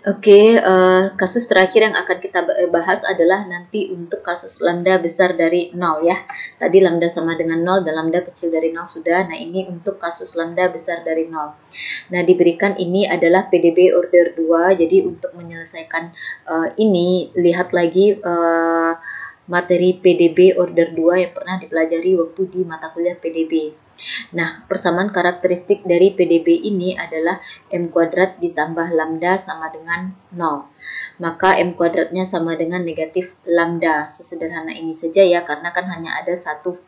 Oke, kasus terakhir yang akan kita bahas adalah nanti untuk kasus lambda besar dari 0 ya. Tadi lambda sama dengan 0 dan lambda kecil dari 0 sudah. Nah, ini untuk kasus lambda besar dari 0. Nah, diberikan ini adalah PDB order 2. Jadi untuk menyelesaikan ini, lihat lagi materi PDB order 2 yang pernah dipelajari waktu di mata kuliah PDB. Nah, persamaan karakteristik dari PDB ini adalah M kuadrat ditambah lambda sama dengan 0. Maka M kuadratnya sama dengan negatif lambda. Sesederhana ini saja ya, karena kan hanya ada satu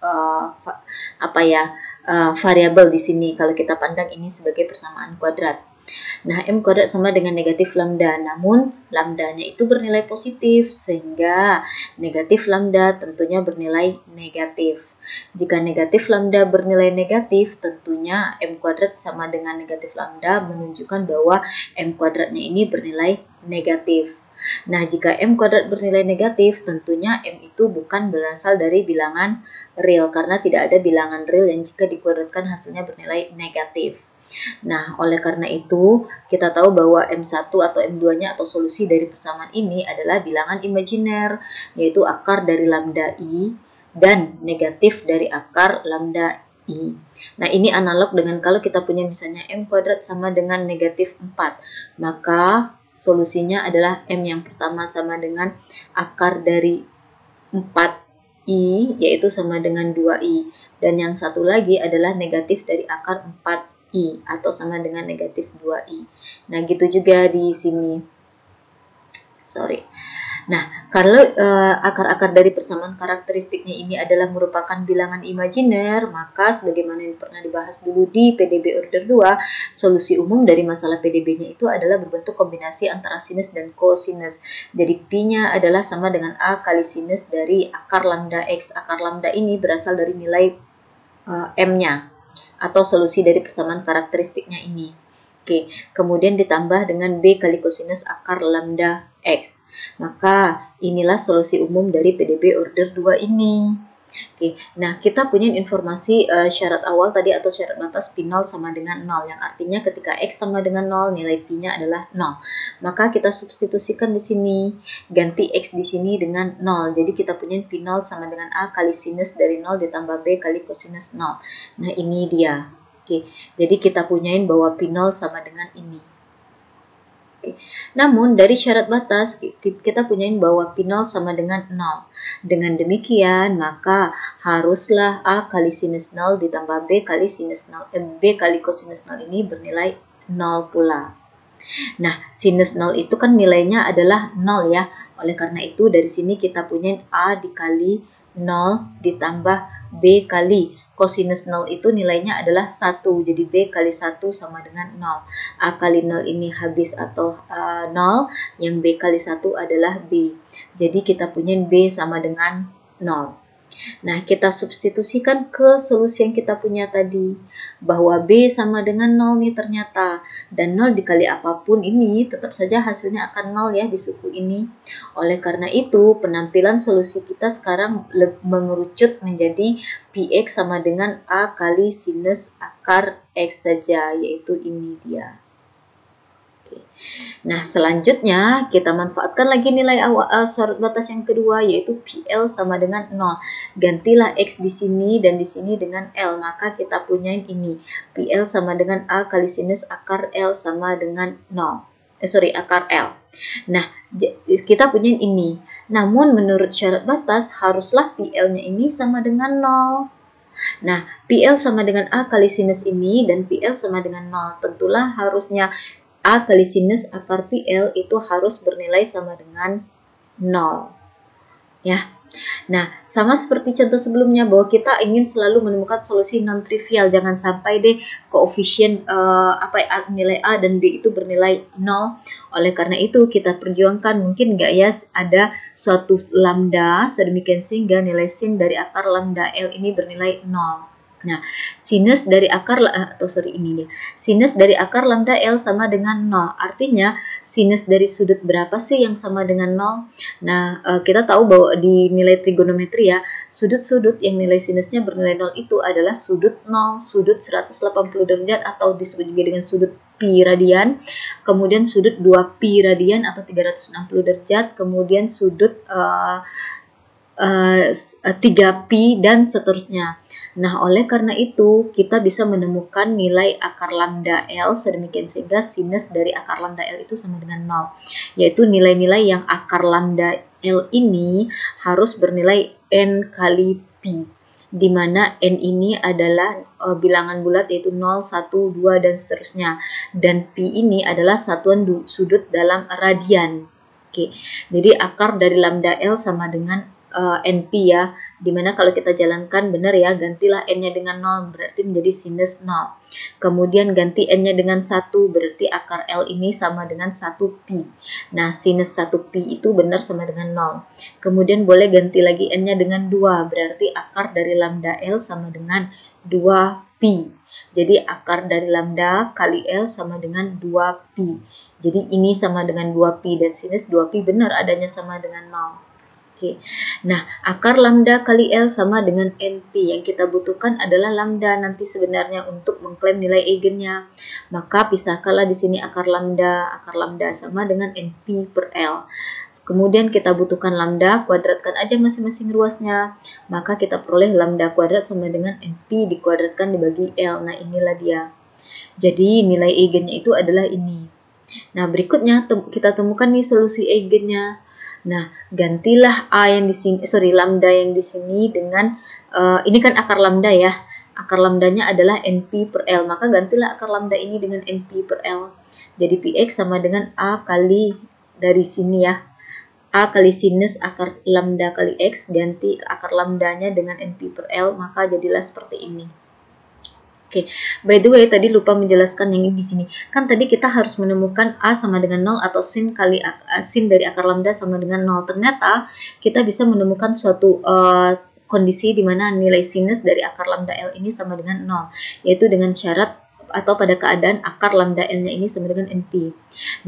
variabel di sini kalau kita pandang ini sebagai persamaan kuadrat. Nah, M kuadrat sama dengan negatif lambda, namun lambdanya itu bernilai positif, sehingga negatif lambda tentunya bernilai negatif. Jika negatif lambda bernilai negatif, tentunya M kuadrat sama dengan negatif lambda menunjukkan bahwa M kuadratnya ini bernilai negatif. Nah, jika M kuadrat bernilai negatif, tentunya M itu bukan berasal dari bilangan real, karena tidak ada bilangan real yang jika dikuadratkan hasilnya bernilai negatif. Nah, oleh karena itu, kita tahu bahwa M1 atau M2-nya atau solusi dari persamaan ini adalah bilangan imajiner, yaitu akar dari lambda I dan negatif dari akar lambda I. Nah, ini analog dengan kalau kita punya misalnya M kuadrat sama dengan negatif 4. Maka solusinya adalah M yang pertama sama dengan akar dari 4I, yaitu sama dengan 2I. Dan yang satu lagi adalah negatif dari akar 4I, atau sama dengan negatif 2I. Nah, gitu juga di sini. Nah, kalau akar-akar dari persamaan karakteristiknya ini adalah merupakan bilangan imajiner, maka sebagaimana yang pernah dibahas dulu di PDB order 2, solusi umum dari masalah PDB-nya itu adalah berbentuk kombinasi antara sinus dan kosinus. Jadi Pi-nya adalah sama dengan A kali sinus dari akar lambda X. Akar lambda ini berasal dari nilai M-nya, atau solusi dari persamaan karakteristiknya ini. Oke, kemudian ditambah dengan B kali kosinus akar lambda X. Maka inilah solusi umum dari PDB order 2 ini. Oke, nah kita punya informasi syarat awal tadi atau syarat batas P0 sama dengan 0, yang artinya ketika X sama dengan 0, nilai P-nya adalah 0. Maka kita substitusikan di sini, ganti X di sini dengan 0. Jadi kita punya P0 sama dengan A kali sinus dari 0 ditambah B kali kosinus 0. Nah, ini dia. Oke, jadi kita punyain bahwa P0 sama dengan ini. Oke. Namun dari syarat batas kita punyain bahwa P0 sama dengan 0. Dengan demikian maka haruslah A kali sinus 0 ditambah B kali sinus 0, B kali kosinus 0 ini bernilai 0 pula. Nah, sinus 0 itu kan nilainya adalah 0 ya. Oleh karena itu dari sini kita punyain A dikali 0 ditambah B kali kosinus 0 itu nilainya adalah 1. Jadi B kali 1 sama dengan 0. A kali 0 ini habis atau 0. Yang B kali 1 adalah B. Jadi kita punya B sama dengan 0. Nah, kita substitusikan ke solusi yang kita punya tadi. Bahwa B sama dengan 0 nih ternyata. Dan 0 dikali apapun ini tetap saja hasilnya akan 0 ya di suku ini. Oleh karena itu, penampilan solusi kita sekarang mengerucut menjadi Px sama dengan A kali sinus akar X saja, yaitu ini dia. Nah, selanjutnya kita manfaatkan lagi nilai syarat batas yang kedua, yaitu PL sama dengan 0. Gantilah X di sini dan di sini dengan L, maka kita punyain ini. PL sama dengan A kali sinus akar L sama dengan 0. Akar L. Nah, kita punyain ini. Namun menurut syarat batas haruslah PL-nya ini sama dengan 0. Nah, PL sama dengan A kali sinus ini dan PL sama dengan 0. Tentulah harusnya A kali sinus akar PL itu harus bernilai sama dengan 0. Ya. Nah, sama seperti contoh sebelumnya bahwa kita ingin selalu menemukan solusi non trivial. Jangan sampai deh koefisien nilai A dan B itu bernilai 0. Oleh karena itu kita perjuangkan mungkin nggak ya ada suatu lambda sedemikian sehingga nilai sin dari akar lambda L ini bernilai 0. Nah, sinus dari akar sinus dari akar lambda L sama dengan 0. Artinya sinus dari sudut berapa sih yang sama dengan 0? Nah, kita tahu bahwa di nilai trigonometri ya, sudut-sudut yang nilai sinusnya bernilai 0 itu adalah sudut 0, sudut 180 derajat atau disebut juga dengan sudut pi radian, kemudian sudut 2pi radian atau 360 derajat, kemudian sudut 3pi dan seterusnya. Nah, oleh karena itu kita bisa menemukan nilai akar lambda L sedemikian sehingga sinus dari akar lambda L itu sama dengan 0, yaitu nilai-nilai yang akar lambda L ini harus bernilai n kali pi, di mana n ini adalah bilangan bulat yaitu 0, 1, 2 dan seterusnya, dan pi ini adalah satuan sudut dalam radian. Oke, jadi akar dari lambda L sama dengan NP ya, dimana kalau kita jalankan benar ya, gantilah n-nya dengan 0 berarti menjadi sinus 0, kemudian ganti n-nya dengan 1 berarti akar L ini sama dengan 1pi. Nah, sinus 1pi itu benar sama dengan 0, kemudian boleh ganti lagi n-nya dengan 2 berarti akar dari lambda L sama dengan 2pi. Jadi akar dari lambda kali L sama dengan 2pi, jadi ini sama dengan 2pi dan sinus 2pi benar adanya sama dengan 0. Oke. Nah, akar lambda kali L sama dengan NP. Yang kita butuhkan adalah lambda nanti sebenarnya untuk mengklaim nilai eigennya. Maka pisahkanlah di sini akar lambda sama dengan NP per L. Kemudian kita butuhkan lambda, kuadratkan aja masing-masing ruasnya. Maka kita peroleh lambda kuadrat sama dengan NP dikuadratkan dibagi L. Nah, inilah dia. Jadi nilai eigennya itu adalah ini. Nah, berikutnya kita temukan nih solusi eigennya. Nah, gantilah lambda yang di sini dengan ini kan akar lambda ya. Akar lambdanya adalah NP per L, maka gantilah akar lambda ini dengan NP per L. Jadi Px sama dengan A kali dari sini ya. A kali sinus akar lambda kali X, ganti akar lambdanya dengan NP per L, maka jadilah seperti ini. Oke, by the way tadi lupa menjelaskan yang ini di sini. Kan tadi kita harus menemukan A sama dengan 0 atau sin dari akar lambda sama dengan 0. Ternyata kita bisa menemukan suatu kondisi di mana nilai sinus dari akar lambda L ini sama dengan 0, yaitu dengan syarat atau pada keadaan akar lambda L-nya ini sama dengan NP.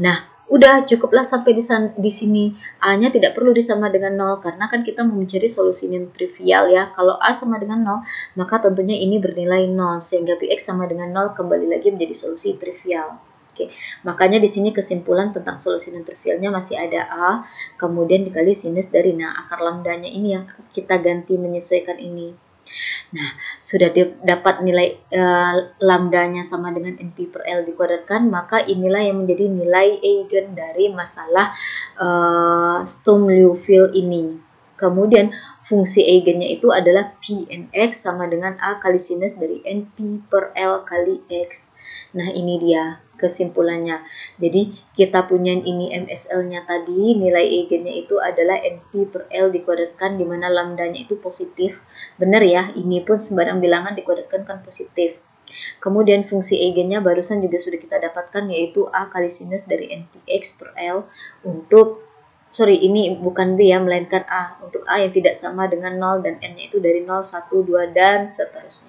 Nah, udah cukuplah sampai di sini. A-nya tidak perlu disama dengan 0 karena kan kita mau mencari solusi yang trivial ya. Kalau A sama dengan 0, maka tentunya ini bernilai 0 sehingga Px sama dengan 0 kembali lagi menjadi solusi trivial. Oke, makanya di sini kesimpulan tentang solusi non trivialnya masih ada A, kemudian dikali sinus dari akar lambdanya ini yang kita ganti menyesuaikan ini. Nah, sudah dapat nilai lambdanya sama dengan NP per L dikuadratkan, maka inilah yang menjadi nilai eigen dari masalah Sturm-Liouville ini. Kemudian fungsi eigennya itu adalah Pnx sama dengan A kali sinus dari NP per L kali X. Nah, ini dia kesimpulannya. Jadi kita punya ini MSL-nya tadi, nilai eigennya itu adalah NP per L dikuadratkan di mana lambdanya itu positif. Benar ya, ini pun sembarang bilangan dikuadratkan kan positif. Kemudian fungsi eigennya barusan juga sudah kita dapatkan yaitu A kali sinus dari NPX per L untuk ini bukan B ya, melainkan A. Untuk A yang tidak sama dengan 0 dan N-nya itu dari 0, 1, 2 dan seterusnya.